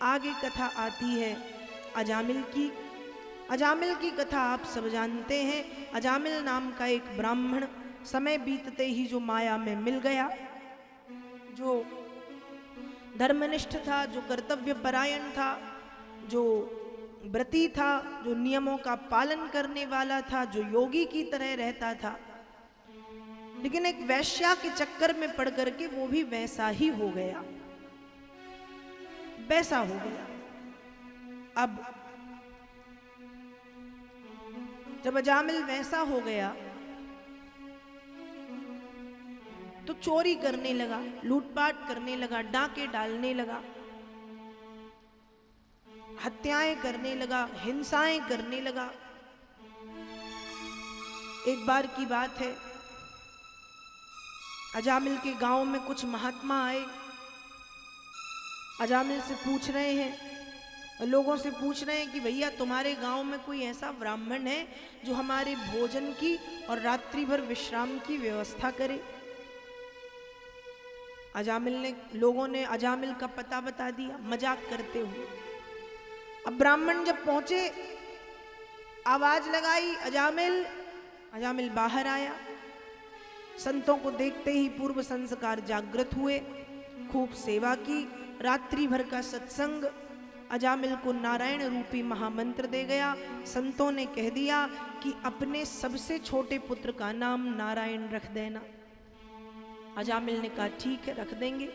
आगे कथा आती है अजामिल की। अजामिल की कथा आप सब जानते हैं। अजामिल नाम का एक ब्राह्मण समय बीतते ही जो माया में मिल गया, जो धर्मनिष्ठ था, जो कर्तव्य परायण था, जो व्रती था, जो नियमों का पालन करने वाला था, जो योगी की तरह रहता था, लेकिन एक वैश्या के चक्कर में पड़ करके वो भी वैसा ही हो गया, वैसा हो गया। अब जब अजामिल वैसा हो गया तो चोरी करने लगा, लूटपाट करने लगा, डाके डालने लगा, हत्याएं करने लगा, हिंसाएं करने लगा। एक बार की बात है, अजामिल के गांव में कुछ महात्मा आए, अजामिल से पूछ रहे हैं, लोगों से पूछ रहे हैं कि भैया तुम्हारे गांव में कोई ऐसा ब्राह्मण है जो हमारे भोजन की और रात्रि भर विश्राम की व्यवस्था करे। लोगों ने अजामिल का पता बता दिया मजाक करते हुए। अब ब्राह्मण जब पहुंचे, आवाज लगाई अजामिल। अजामिल बाहर आया, संतों को देखते ही पूर्व संस्कार जागृत हुए, खूब सेवा की, रात्रि भर का सत्संग। अजामिल को नारायण रूपी महामंत्र दे गया। संतों ने कह दिया कि अपने सबसे छोटे पुत्र का नाम नारायण रख देना। अजामिल ने कहा ठीक है, रख देंगे।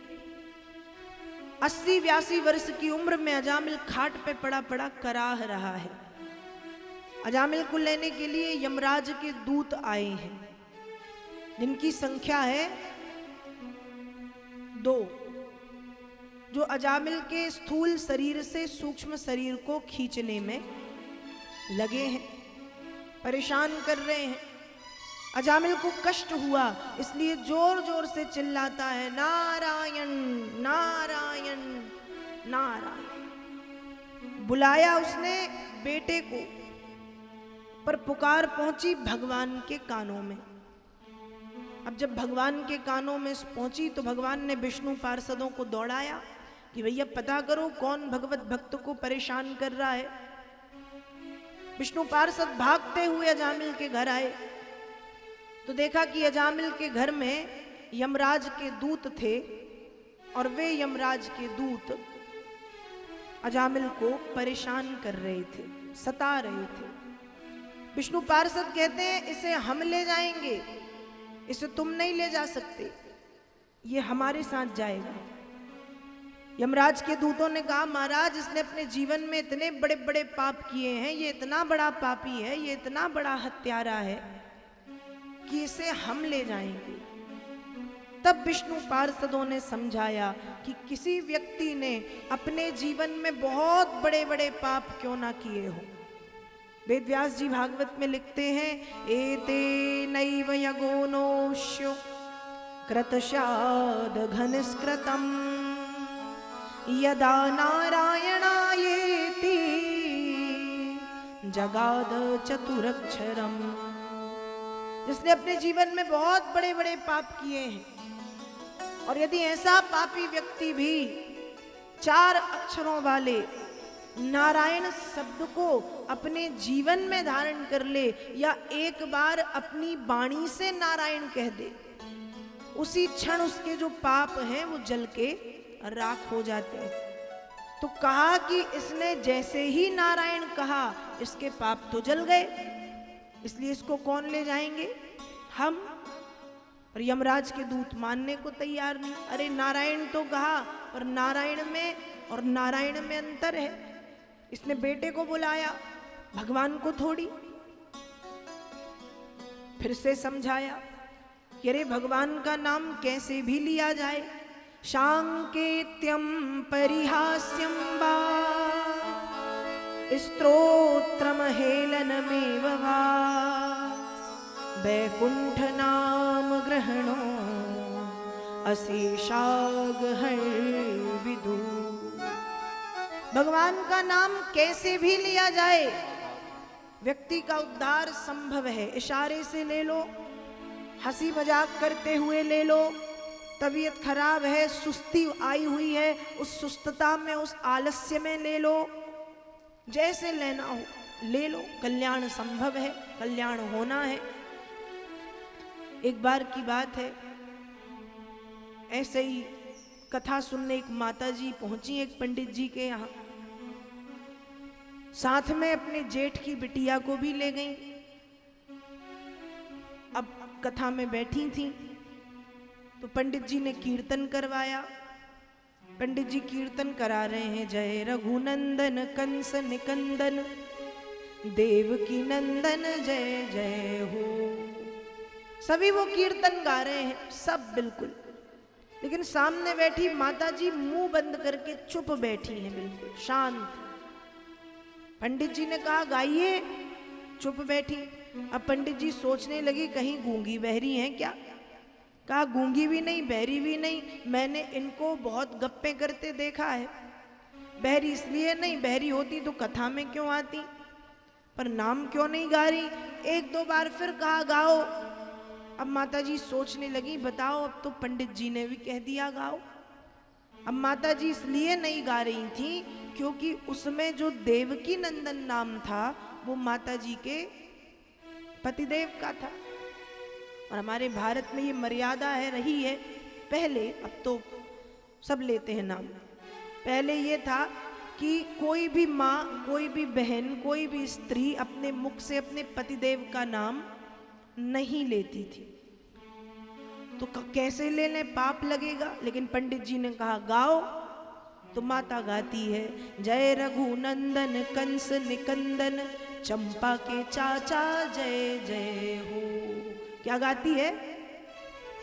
80-82 वर्ष की उम्र में अजामिल खाट पे पड़ा पड़ा कराह रहा है। अजामिल को लेने के लिए यमराज के दूत आए हैं, जिनकी संख्या है 2, जो अजामिल के स्थूल शरीर से सूक्ष्म शरीर को खींचने में लगे हैं, परेशान कर रहे हैं। अजामिल को कष्ट हुआ, इसलिए जोर जोर से चिल्लाता है नारायण नारायण नारायण। बुलाया उसने बेटे को, पर पुकार पहुंची भगवान के कानों में। अब जब भगवान के कानों में पहुंची तो भगवान ने विष्णु पार्षदों को दौड़ाया कि भैया पता करो कौन भगवत भक्त को परेशान कर रहा है। विष्णु पार्षद भागते हुए अजामिल के घर आए तो देखा कि अजामिल के घर में यमराज के दूत थे और वे यमराज के दूत अजामिल को परेशान कर रहे थे, सता रहे थे। विष्णु पार्षद कहते हैं इसे हम ले जाएंगे, इसे तुम नहीं ले जा सकते, ये हमारे साथ जाएगा। यमराज के दूतों ने कहा महाराज इसने अपने जीवन में इतने बड़े बड़े पाप किए हैं, ये इतना बड़ा पापी है, ये इतना बड़ा हत्यारा है कि इसे हम ले जाएंगे। तब विष्णु पार्षदों ने समझाया कि किसी व्यक्ति ने अपने जीवन में बहुत बड़े बड़े पाप क्यों ना किए हो। वेदव्यास जी भागवत में लिखते हैं एते नैव यगोनोष्यो कृतशाद घनिष्कृतम यदा नारायणायेति जगाद चतुरक्षरम। जिसने अपने जीवन में बहुत बड़े बड़े पाप किए हैं और यदि ऐसा पापी व्यक्ति भी 4 अक्षरों वाले नारायण शब्द को अपने जीवन में धारण कर ले या एक बार अपनी वाणी से नारायण कह दे, उसी क्षण उसके जो पाप हैं वो जल के राख हो जाते हैं। तो कहा कि इसने जैसे ही नारायण कहा इसके पाप तो जल गए, इसलिए इसको कौन ले जाएंगे, हम। और यमराज के दूत मानने को तैयार नहीं। अरे नारायण तो कहा, पर नारायण में और नारायण में अंतर है। इसने बेटे को बुलाया, भगवान को थोड़ी। फिर से समझाया कि अरे भगवान का नाम कैसे भी लिया जाए, सांकेत्यम परिहास्यम वा स्तोत्रमहेलनमेव वा वैकुंठ नाम ग्रहणो अशेषागहर्विदु। भगवान का नाम कैसे भी लिया जाए, व्यक्ति का उद्धार संभव है। इशारे से ले लो, हंसी मजाक करते हुए ले लो, तबीयत खराब है, सुस्ती आई हुई है, उस सुस्तता में, उस आलस्य में ले लो, जैसे लेना हो ले लो, कल्याण संभव है, कल्याण होना है। एक बार की बात है, ऐसे ही कथा सुनने एक माता जी पहुंची एक पंडित जी के यहाँ, साथ में अपने जेठ की बिटिया को भी ले गई। अब कथा में बैठी थी तो पंडित जी ने कीर्तन करवाया। पंडित जी कीर्तन करा रहे हैं, जय रघुनंदन कंस निकंदन देवकी नंदन जय जय हो। सभी वो कीर्तन गा रहे हैं, सब बिल्कुल, लेकिन सामने बैठी माता जी मुंह बंद करके चुप बैठी हैं, बिल्कुल शांत। पंडित जी ने कहा गाइए, चुप बैठी। अब पंडित जी सोचने लगी कहीं गूंगी बहरी हैं क्या। कहा गूंगी भी नहीं, बहरी भी नहीं, मैंने इनको बहुत गप्पे करते देखा है। बहरी इसलिए नहीं, बहरी होती तो कथा में क्यों आती, पर नाम क्यों नहीं गा रही। एक दो बार फिर कहा गाओ। अब माता जी सोचने लगी, बताओ अब तो पंडित जी ने भी कह दिया गाओ। अब माता जी इसलिए नहीं गा रही थी क्योंकि उसमें जो देवकी नंदन नाम था वो माता जी के पतिदेव का था। और हमारे भारत में ये मर्यादा है, रही है पहले, अब तो सब लेते हैं नाम। पहले ये था कि कोई भी माँ, कोई भी बहन, कोई भी स्त्री अपने मुख से अपने पतिदेव का नाम नहीं लेती थी, तो कैसे ले लें, पाप लगेगा। लेकिन पंडित जी ने कहा गाओ, तो माता गाती है, जय रघुनंदन कंस निकंदन चंपा के चाचा जय जय हो। क्या गाती है,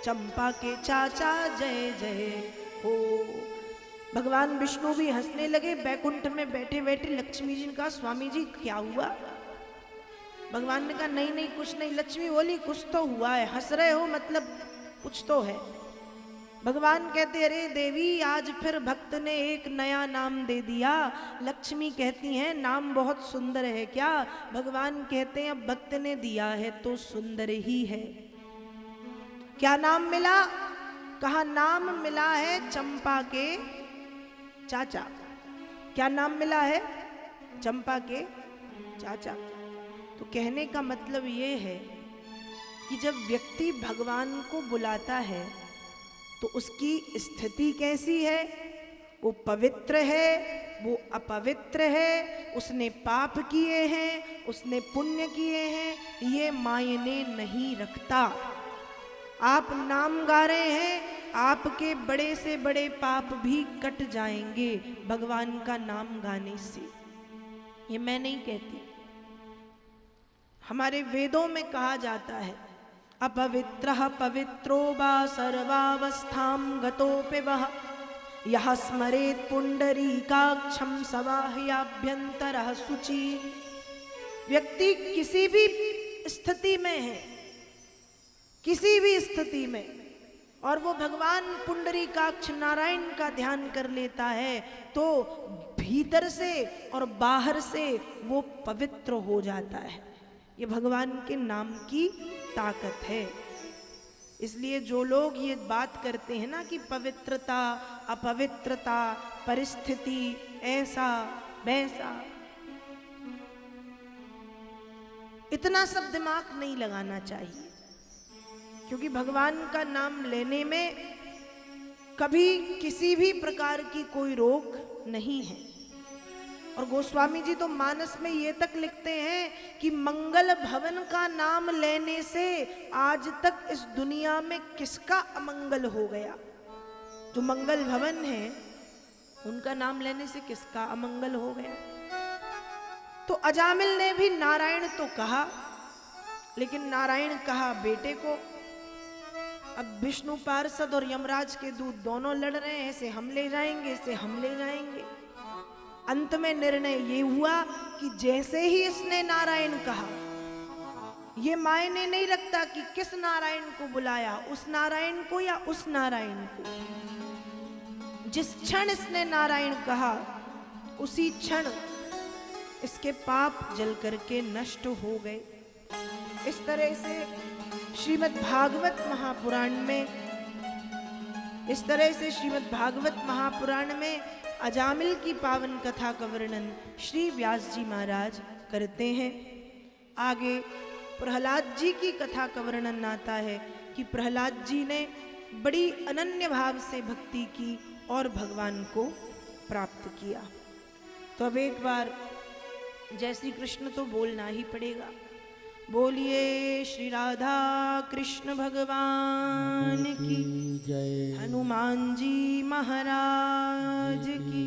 चंपा के चाचा जय जय हो। भगवान विष्णु भी हंसने लगे, बैकुंठ में बैठे बैठे लक्ष्मी जी ने कहा स्वामी जी क्या हुआ। भगवान ने कहा नहीं नहीं कुछ नहीं। लक्ष्मी बोली कुछ तो हुआ है, हंस रहे हो मतलब कुछ तो है। भगवान कहते अरे देवी आज फिर भक्त ने एक नया नाम दे दिया। लक्ष्मी कहती हैं नाम बहुत सुंदर है क्या। भगवान कहते हैं अब भक्त ने दिया है तो सुंदर ही है। क्या नाम मिला, कहा नाम मिला है चंपा के चाचा। क्या नाम मिला है, चंपा के चाचा। तो कहने का मतलब ये है कि जब व्यक्ति भगवान को बुलाता है तो उसकी स्थिति कैसी है, वो पवित्र है, वो अपवित्र है, उसने पाप किए हैं, उसने पुण्य किए हैं, ये मायने नहीं रखता। आप नाम गा रहे हैं, आपके बड़े से बड़े पाप भी कट जाएंगे भगवान का नाम गाने से। ये मैं नहीं कहती, हमारे वेदों में कहा जाता है अपवित्रः पवित्रो वा सर्वावस्थां गतोऽपि वः यः स्मरेत् पुंडरीकाक्षं सवाह्याभ्यन्तरः शुचि। व्यक्ति किसी भी स्थिति में है, किसी भी स्थिति में, और वो भगवान पुंडरीकाक्ष नारायण का ध्यान कर लेता है तो भीतर से और बाहर से वो पवित्र हो जाता है। ये भगवान के नाम की ताकत है। इसलिए जो लोग ये बात करते हैं ना कि पवित्रता अपवित्रता परिस्थिति ऐसा वैसा, इतना सब दिमाग नहीं लगाना चाहिए, क्योंकि भगवान का नाम लेने में कभी किसी भी प्रकार की कोई रोक नहीं है। और गोस्वामी जी तो मानस में ये तक लिखते हैं कि मंगल भवन का नाम लेने से आज तक इस दुनिया में किसका अमंगल हो गया। जो मंगल भवन है उनका नाम लेने से किसका अमंगल हो गया। तो अजामिल ने भी नारायण तो कहा, लेकिन नारायण कहा बेटे को। अब विष्णु पार्षद और यमराज के दूत दोनों लड़ रहे हैं, ऐसे हम ले जाएंगे, ऐसे हम ले जाएंगे। अंत में निर्णय ये हुआ कि जैसे ही इसने नारायण कहा, ये मायने नहीं रखता कि किस नारायण को बुलाया, उस नारायण को या उस नारायण को। जिस क्षण इसने नारायण कहा उसी क्षण इसके पाप जल करके नष्ट हो गए। इस तरह से श्रीमद् भागवत महापुराण में इस तरह से श्रीमद् भागवत महापुराण में अजामिल की पावन कथा का वर्णन श्री व्यास जी महाराज करते हैं। आगे प्रहलाद जी की कथा का वर्णन आता है कि प्रहलाद जी ने बड़ी अनन्य भाव से भक्ति की और भगवान को प्राप्त किया। तो अब एक बार जय श्री कृष्ण तो बोलना ही पड़ेगा। बोलिए श्री राधा कृष्ण भगवान की जय, हनुमान जी महाराज की।